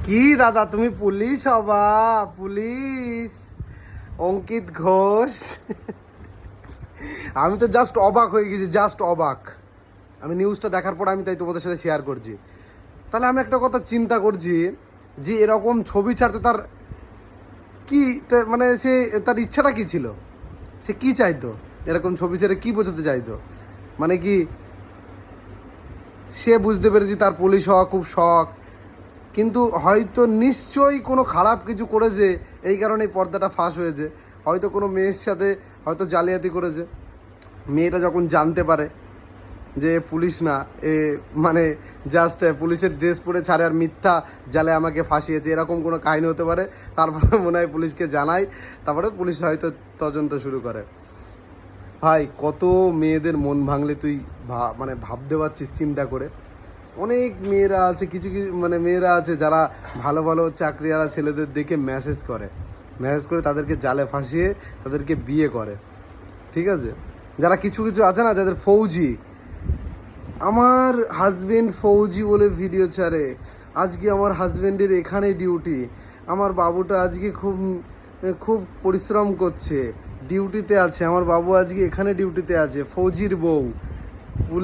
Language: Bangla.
কি দাদা তুমি পুলিশ হবা? পুলিশ অঙ্কিত ঘোষ। আমি তো জাস্ট অবাক হয়ে গেছি, জাস্ট অবাক। আমি নিউজটা দেখার পর আমি তাই তোমাদের সাথে শেয়ার করছি। তাহলে আমি একটা কথা চিন্তা করছি যে এরকম ছবি ছাড়তে তার কি মানে সে তার ইচ্ছাটা কি ছিল? সে কি চাইতো? এরকম ছবি ছেড়ে কি বোঝাতে চাইতো? মানে কি সে বুঝতে পেরেছি তার পুলিশ হওয়া খুব শখ, কিন্তু হয়তো নিশ্চয়ই কোনো খারাপ কিছু করেছে, এই কারণে পর্দাটা ফাঁস হয়েছে। হয়তো কোনো মেয়ের সাথে হয়তো জালিয়াতি করেছে। মেয়েটা যখন জানতে পারে যে পুলিশ না, এ মানে জাস্ট পুলিশের ড্রেস পরে ছাড়ে আর মিথ্যা জালে আমাকে ফাঁসিয়েছে, এরকম কোনো কাহিনী হতে পারে। তারপরে মনে হয় পুলিশকে জানায়, তারপরে পুলিশ হয়তো তদন্ত শুরু করে। ভাই কত মেয়েদের মন ভাঙলে তুই মানে ভাবতে পারছিস চিন্তা করে? অনেক মেয়েরা আছে, কিছু কিছু মানে মেয়েরা আছে যারা ভালো ভালো চাকরিওয়ালা ছেলেদের দেখে মেসেজ করে তাদেরকে জালে ফাঁসিয়ে তাদেরকে বিয়ে করে। ঠিক আছে, যারা কিছু কিছু আছে না যাদের ফৌজি, আমার হাজবেন্ড ফৌজি বলে ভিডিও ছাড়ে, আজকে আমার হাজবেন্ডের এখানে ডিউটি, আমার বাবুটা আজকে খুব খুব পরিশ্রম করছে, ডিউটিতে আছে, আমার বাবু আজকে এখানে ডিউটিতে আছে, ফৌজির বউ।